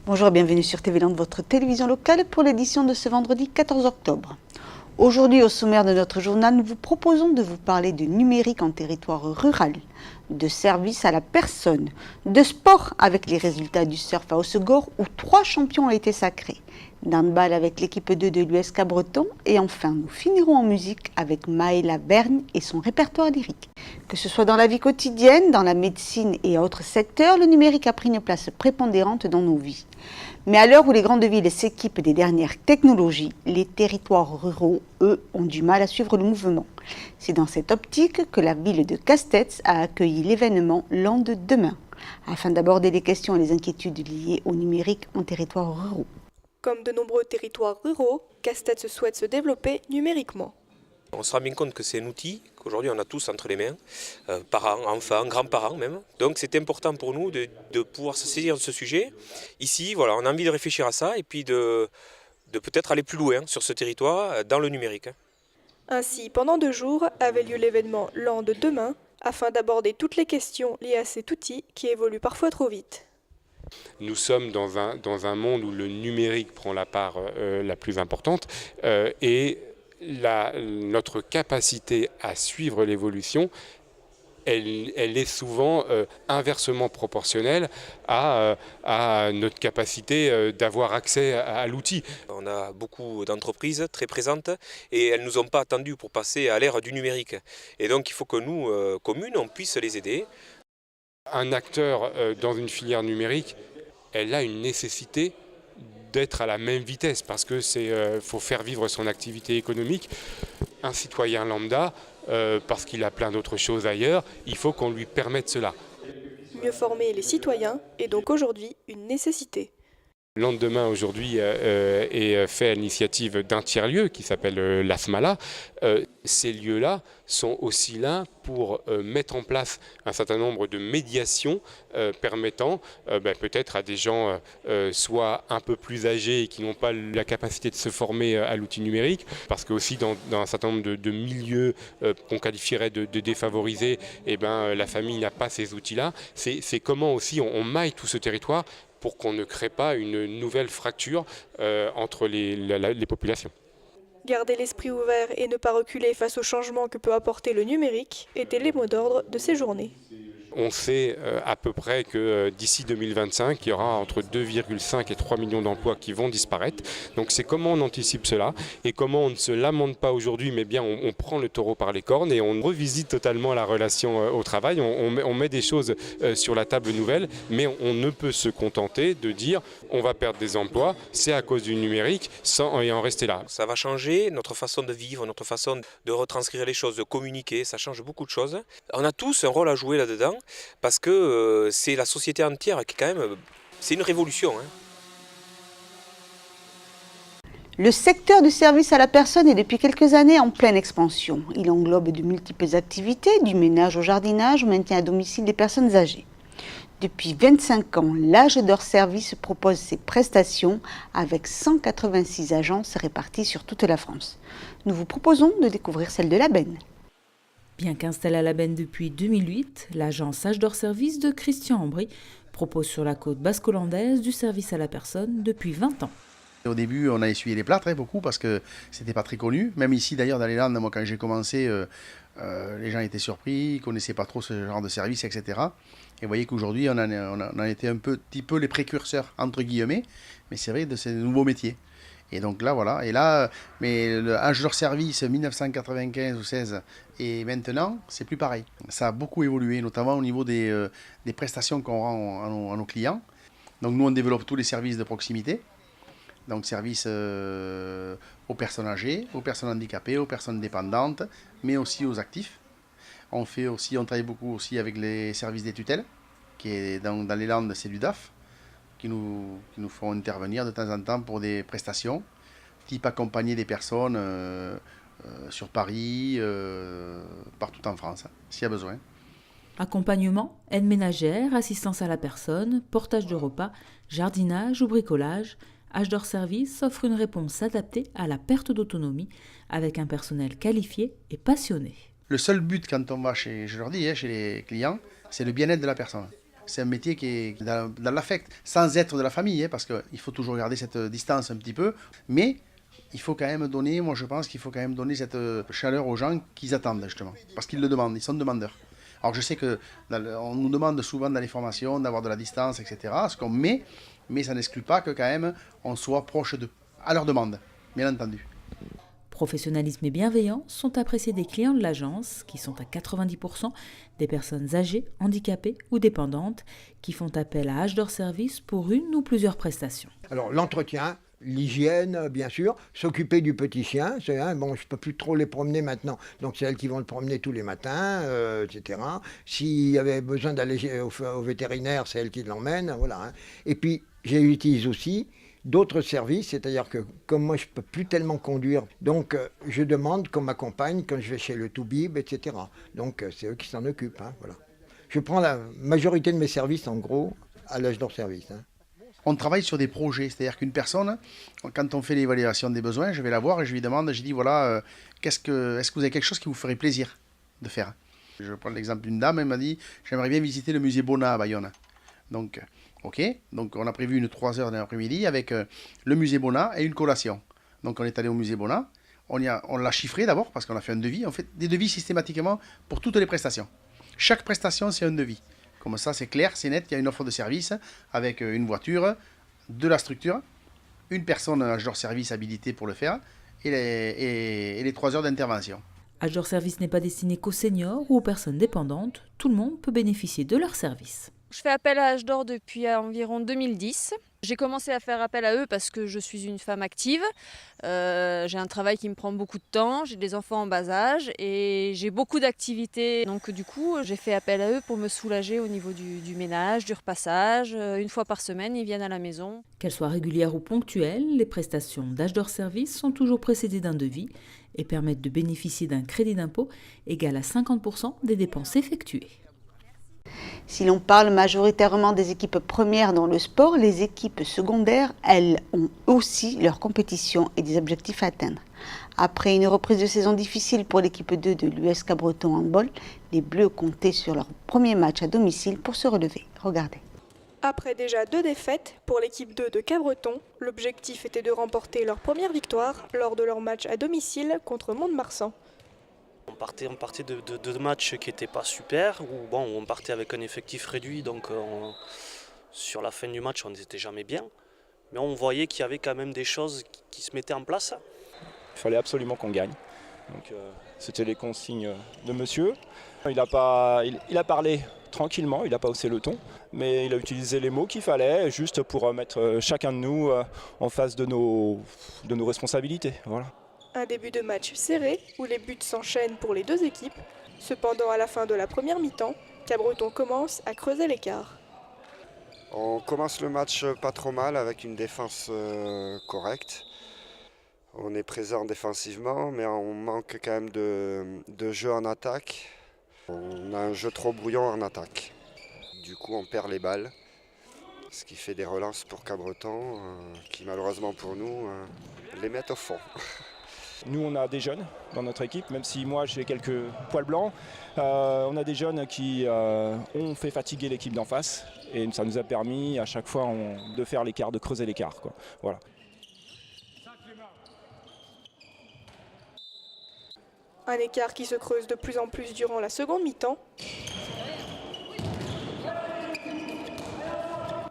Bonjour et bienvenue sur TV Land, votre télévision locale pour l'édition de ce vendredi 14 octobre. Aujourd'hui, au sommaire de notre journal, nous vous proposons de vous parler de numérique en territoire rural, de service à la personne, de sport avec les résultats du surf à Hossegor où 3 champions ont été sacrés, d'handball avec l'équipe 2 de l'USK Breton et enfin nous finirons en musique avec Maëla Bergne et son répertoire lyrique. Que ce soit dans la vie quotidienne, dans la médecine et autres secteurs, le numérique a pris une place prépondérante dans nos vies. Mais à l'heure où les grandes villes s'équipent des dernières technologies, les territoires ruraux, eux, ont du mal à suivre le mouvement. C'est dans cette optique que la ville de Castets a accueilli l'événement Land Demain, afin d'aborder les questions et les inquiétudes liées au numérique en territoires ruraux. Comme de nombreux territoires ruraux, Castets souhaite se développer numériquement. On se rend bien compte que c'est un outil qu'aujourd'hui on a tous entre les mains, parents, enfants, grands-parents même. Donc c'est important pour nous de pouvoir se saisir de ce sujet. Ici, voilà, on a envie de réfléchir à ça et puis de peut-être aller plus loin sur ce territoire dans le numérique. Ainsi, pendant 2 jours, avait lieu l'événement Land Demain, afin d'aborder toutes les questions liées à cet outil qui évolue parfois trop vite. Nous sommes dans un monde où le numérique prend la part la plus importante et notre capacité à suivre l'évolution, elle est souvent inversement proportionnelle à notre capacité d'avoir accès à l'outil. On a beaucoup d'entreprises très présentes et elles ne nous ont pas attendu pour passer à l'ère du numérique. Et donc il faut que nous, communes, on puisse les aider. Un acteur dans une filière numérique, elle a une nécessité d'être à la même vitesse parce que faut faire vivre son activité économique. Un citoyen lambda, parce qu'il a plein d'autres choses ailleurs, il faut qu'on lui permette cela. Mieux former les citoyens est donc aujourd'hui une nécessité. Land Demain aujourd'hui est fait à l'initiative d'un tiers-lieu qui s'appelle l'ASMALA. Ces lieux-là sont aussi là pour mettre en place un certain nombre de médiations permettant peut-être à des gens soit un peu plus âgés et qui n'ont pas la capacité de se former à l'outil numérique, parce que aussi dans un certain nombre de milieux qu'on qualifierait de défavorisés, la famille n'a pas ces outils-là. C'est comment aussi on maille tout ce territoire pour qu'on ne crée pas une nouvelle fracture entre les populations. Garder l'esprit ouvert et ne pas reculer face aux changements que peut apporter le numérique étaient les mots d'ordre de ces journées. On sait à peu près que d'ici 2025, il y aura entre 2,5 et 3 millions d'emplois qui vont disparaître. Donc c'est comment on anticipe cela et comment on ne se lamente pas aujourd'hui, mais bien on prend le taureau par les cornes et on revisite totalement la relation au travail. On met des choses sur la table nouvelle, mais on ne peut se contenter de dire on va perdre des emplois, c'est à cause du numérique, et en rester là. Ça va changer notre façon de vivre, notre façon de retranscrire les choses, de communiquer, ça change beaucoup de choses. On a tous un rôle à jouer là-dedans. Parce que c'est la société entière qui quand même, c'est une révolution. Le secteur du service à la personne est depuis quelques années en pleine expansion. Il englobe de multiples activités, du ménage au jardinage, au maintien à domicile des personnes âgées. Depuis 25 ans, l'Âge d'Or Service propose ses prestations avec 186 agences réparties sur toute la France. Nous vous proposons de découvrir celle de la Benne. Bien qu'installée à la Benne depuis 2008, l'agence Âge d'Or Service de Christian Ambry propose sur la côte basco-landaise du service à la personne depuis 20 ans. Au début, on a essuyé les plats très beaucoup parce que c'était pas très connu. Même ici, d'ailleurs, dans les Landes, moi, quand j'ai commencé, les gens étaient surpris, ils connaissaient pas trop ce genre de service, etc. Et vous voyez qu'aujourd'hui, on a été un petit peu les précurseurs, entre guillemets, mais c'est vrai, de ces nouveaux métiers. Et donc là, voilà. Et là, mais le Âge d'Or Service 1995 ou 16 et maintenant, c'est plus pareil. Ça a beaucoup évolué, notamment au niveau des prestations qu'on rend à nos clients. Donc nous, on développe tous les services de proximité. Donc services aux personnes âgées, aux personnes handicapées, aux personnes dépendantes, mais aussi aux actifs. On travaille beaucoup aussi avec les services des tutelles, qui est dans les Landes, c'est du DAF. Qui nous font intervenir de temps en temps pour des prestations, type accompagner des personnes sur Paris, partout en France, s'il y a besoin. Accompagnement, aide ménagère, assistance à la personne, portage de repas, jardinage ou bricolage, Âge d'Or Service offre une réponse adaptée à la perte d'autonomie avec un personnel qualifié et passionné. Le seul but quand on va je leur dis, chez les clients, c'est le bien-être de la personne. c'est un métier qui est dans l'affect, sans être de la famille, parce qu'il faut toujours garder cette distance un petit peu, mais il faut quand même donner, moi je pense qu'il faut quand même donner cette chaleur aux gens qu'ils attendent justement, parce qu'ils le demandent, ils sont demandeurs. Alors je sais qu'on nous demande souvent dans les formations d'avoir de la distance, etc., ce qu'on met, mais ça n'exclut pas que quand même on soit proche d'eux, à leur demande, bien entendu. Professionnalisme et bienveillance sont appréciés des clients de l'agence, qui sont à 90% des personnes âgées, handicapées ou dépendantes, qui font appel à H d'Or Service pour une ou plusieurs prestations. Alors l'entretien, l'hygiène, bien sûr, s'occuper du petit chien, bon, je ne peux plus trop les promener maintenant, donc c'est elles qui vont le promener tous les matins, etc. S'il y avait besoin d'aller au vétérinaire, c'est elles qui l'emmènent, voilà. Et puis j'utilise aussi d'autres services, c'est-à-dire que comme moi je ne peux plus tellement conduire, donc je demande qu'on m'accompagne quand je vais chez le Toubib, etc. Donc c'est eux qui s'en occupent, voilà. Je prends la majorité de mes services en gros à l'H d'Or Service. On travaille sur des projets, c'est-à-dire qu'une personne, quand on fait l'évaluation des besoins, je vais la voir et je lui demande, je dis voilà, est-ce que vous avez quelque chose qui vous ferait plaisir de faire? Je prends l'exemple d'une dame, elle m'a dit j'aimerais bien visiter le musée Bonnat à Bayonne. Donc, ok, donc on a prévu une 3 heures de l'après-midi avec le musée Bonnat et une collation. Donc on est allé au musée Bonnat, on l'a chiffré d'abord parce qu'on a fait un devis, on fait des devis systématiquement pour toutes les prestations. Chaque prestation c'est un devis. Comme ça, c'est clair, c'est net, il y a une offre de service avec une voiture, de la structure, une personne H d'Or Service habilitée pour le faire et les 3 heures d'intervention. H d'Or Service n'est pas destiné qu'aux seniors ou aux personnes dépendantes, tout le monde peut bénéficier de leur service. Je fais appel à H d'Or depuis environ 2010. J'ai commencé à faire appel à eux parce que je suis une femme active. J'ai un travail qui me prend beaucoup de temps, j'ai des enfants en bas âge et j'ai beaucoup d'activités. Donc du coup, j'ai fait appel à eux pour me soulager au niveau du ménage, du repassage. Une fois par semaine, ils viennent à la maison. Qu'elles soient régulières ou ponctuelles, les prestations d'H d'Or Service sont toujours précédées d'un devis et permettent de bénéficier d'un crédit d'impôt égal à 50% des dépenses effectuées. Si l'on parle majoritairement des équipes premières dans le sport, les équipes secondaires, elles, ont aussi leurs compétitions et des objectifs à atteindre. Après une reprise de saison difficile pour l'équipe 2 de l'US Cabreton Handball, les Bleus comptaient sur leur premier match à domicile pour se relever. Regardez. Après déjà 2 défaites pour l'équipe 2 de Cabreton, l'objectif était de remporter leur première victoire lors de leur match à domicile contre Mont-de-Marsan. On partait de matchs qui n'étaient pas super, où bon, on partait avec un effectif réduit, donc sur la fin du match on n'était jamais bien. Mais on voyait qu'il y avait quand même des choses qui se mettaient en place. Il fallait absolument qu'on gagne. Donc, c'était les consignes de monsieur. Il a parlé tranquillement, il n'a pas haussé le ton, mais il a utilisé les mots qu'il fallait juste pour mettre chacun de nous en face de nos responsabilités. Voilà. Un début de match serré où les buts s'enchaînent pour les deux équipes. Cependant, à la fin de la première mi-temps, Cabreton commence à creuser l'écart. On commence le match pas trop mal avec une défense correcte. On est présent défensivement, mais on manque quand même de jeu en attaque. On a un jeu trop brouillon en attaque. Du coup, on perd les balles, ce qui fait des relances pour Cabreton, qui malheureusement pour nous, les mettent au fond. Nous, on a des jeunes dans notre équipe, même si moi j'ai quelques poils blancs. On a des jeunes qui ont fait fatiguer l'équipe d'en face et ça nous a permis à chaque fois de faire l'écart, de creuser l'écart. Voilà. Un écart qui se creuse de plus en plus durant la seconde mi-temps.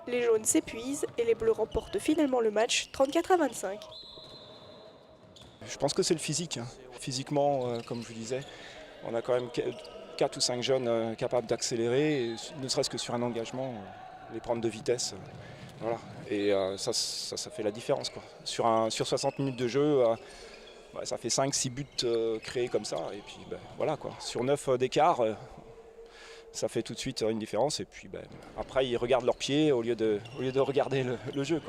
Les jaunes s'épuisent et les bleus remportent finalement le match 34-25. Je pense que c'est le physique. Physiquement, comme je vous disais, on a quand même 4 ou 5 jeunes capables d'accélérer, ne serait-ce que sur un engagement, les prendre de vitesse. Voilà. Et ça fait la différence. Sur 60 minutes de jeu, ça fait 5-6 buts créés comme ça. Et puis voilà, sur 9 d'écart, ça fait tout de suite une différence. Et puis après, ils regardent leurs pieds au lieu de regarder le jeu.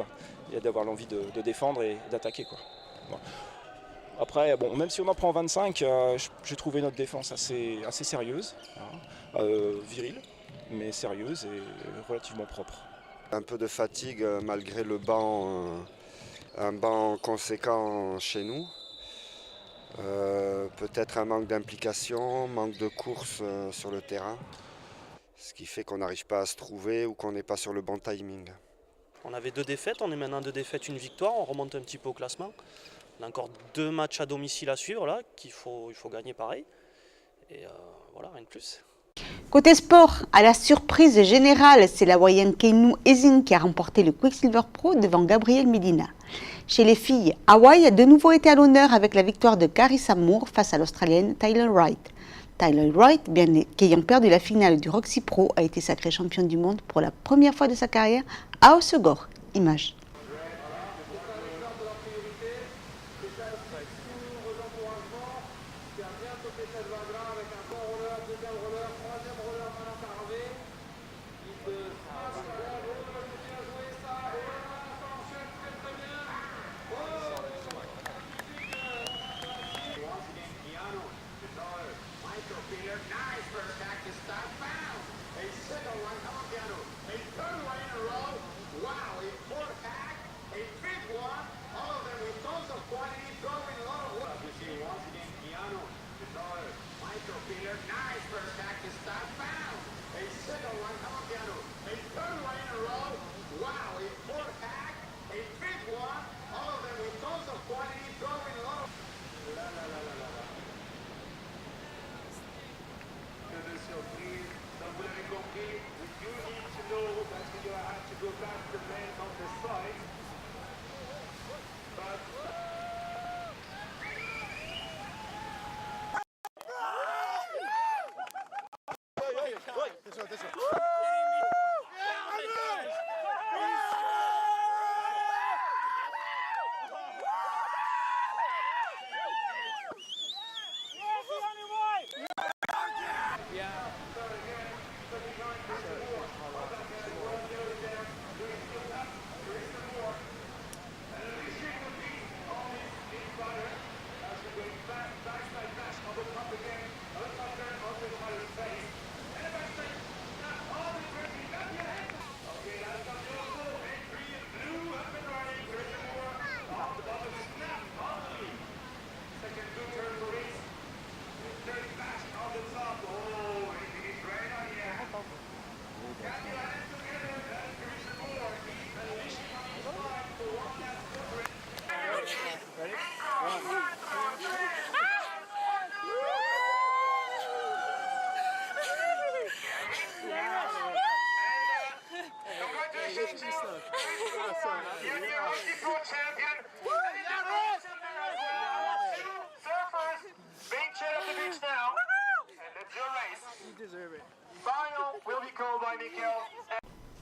Il y a d'avoir l'envie de défendre et d'attaquer. Voilà. Après, même si on en prend 25, j'ai trouvé notre défense assez sérieuse, virile, mais sérieuse et relativement propre. Un peu de fatigue malgré le banc, un banc conséquent chez nous. Peut-être un manque d'implication, manque de course sur le terrain. Ce qui fait qu'on n'arrive pas à se trouver ou qu'on n'est pas sur le bon timing. On avait 2 défaites, on est maintenant 2 défaites, 1 victoire, on remonte un petit peu au classement. On a encore 2 matchs à domicile à suivre là, il faut gagner pareil. Et voilà, rien de plus. Côté sport, à la surprise générale, c'est l'Hawaïenne Keinu Ezin qui a remporté le Quicksilver Pro devant Gabrielle Medina. Chez les filles, Hawaï a de nouveau été à l'honneur avec la victoire de Carissa Moore face à l'Australienne Tyler Wright. Tyler Wright, bien qu'ayant perdu la finale du Roxy Pro, a été sacrée championne du monde pour la première fois de sa carrière à Hossegor. Image.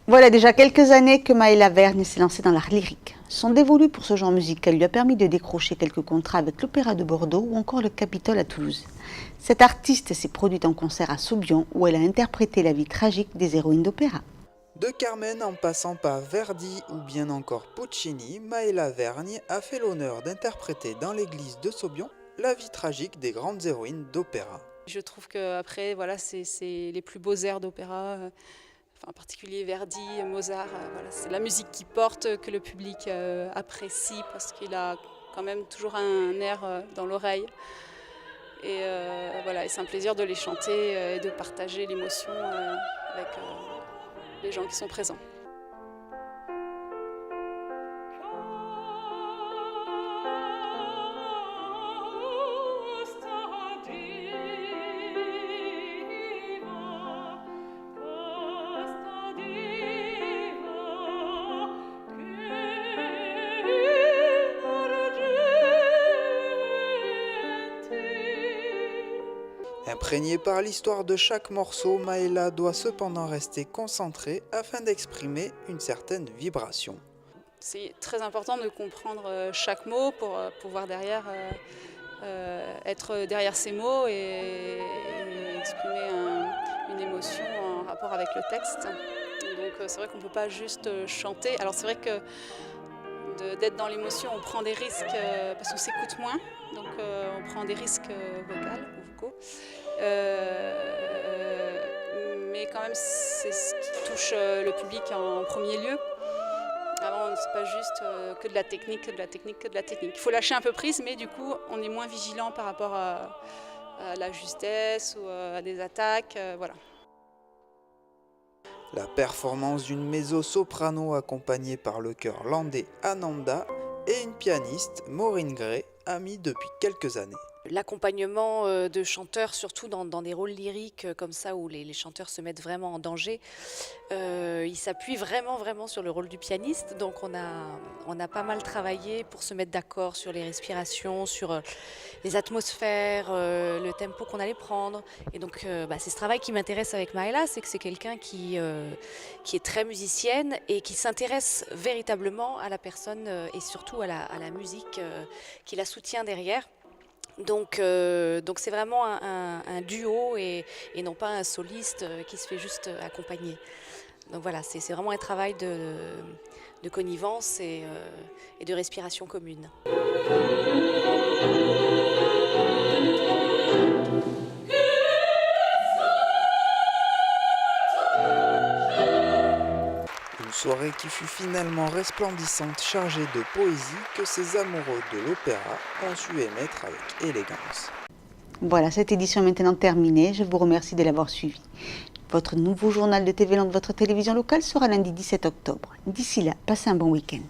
Voilà déjà quelques années que Maëla Vergne s'est lancée dans l'art lyrique. Son dévolu pour ce genre musical lui a permis de décrocher quelques contrats avec l'Opéra de Bordeaux ou encore le Capitole à Toulouse. Cette artiste s'est produite en concert à Saubion où elle a interprété la vie tragique des héroïnes d'opéra. De Carmen en passant par Verdi ou bien encore Puccini, Maëla Vergne a fait l'honneur d'interpréter dans l'église de Saubion la vie tragique des grandes héroïnes d'opéra. Je trouve qu'après, voilà, c'est les plus beaux airs d'opéra, en particulier Verdi, Mozart. Voilà, c'est la musique qui porte, que le public apprécie parce qu'il a quand même toujours un air dans l'oreille. Et voilà, et c'est un plaisir de les chanter et de partager l'émotion avec les gens qui sont présents. Imprégnée par l'histoire de chaque morceau, Maëla doit cependant rester concentrée afin d'exprimer une certaine vibration. C'est très important de comprendre chaque mot pour pouvoir derrière être derrière ces mots et exprimer une émotion en rapport avec le texte. Donc c'est vrai qu'on ne peut pas juste chanter. Alors c'est vrai que d'être dans l'émotion, on prend des risques parce qu'on s'écoute moins, donc on prend des risques vocaux. Mais quand même, c'est ce qui touche le public en premier lieu. Avant, c'est pas juste que de la technique, que de la technique, que de la technique. Il faut lâcher un peu prise, mais du coup, on est moins vigilant par rapport à la justesse ou à des attaques. Voilà. La performance d'une mezzo-soprano accompagnée par le chœur landais Ananda et une pianiste, Maureen Gray, amie depuis quelques années. L'accompagnement de chanteurs, surtout dans des rôles lyriques comme ça où les chanteurs se mettent vraiment en danger, il s'appuie vraiment sur le rôle du pianiste. Donc on a pas mal travaillé pour se mettre d'accord sur les respirations, sur les atmosphères, le tempo qu'on allait prendre. Et donc c'est ce travail qui m'intéresse avec Maëla, c'est que c'est quelqu'un qui est très musicienne et qui s'intéresse véritablement à la personne et surtout à la musique qui la soutient derrière. Donc c'est vraiment un duo et non pas un soliste qui se fait juste accompagner. Donc voilà, c'est vraiment un travail de connivence et de respiration commune. Une soirée qui fut finalement resplendissante, chargée de poésie que ces amoureux de l'opéra ont su émettre avec élégance. Voilà, cette édition est maintenant terminée. Je vous remercie de l'avoir suivi. Votre nouveau journal de TV Land, votre télévision locale, sera lundi 17 octobre. D'ici là, passez un bon week-end.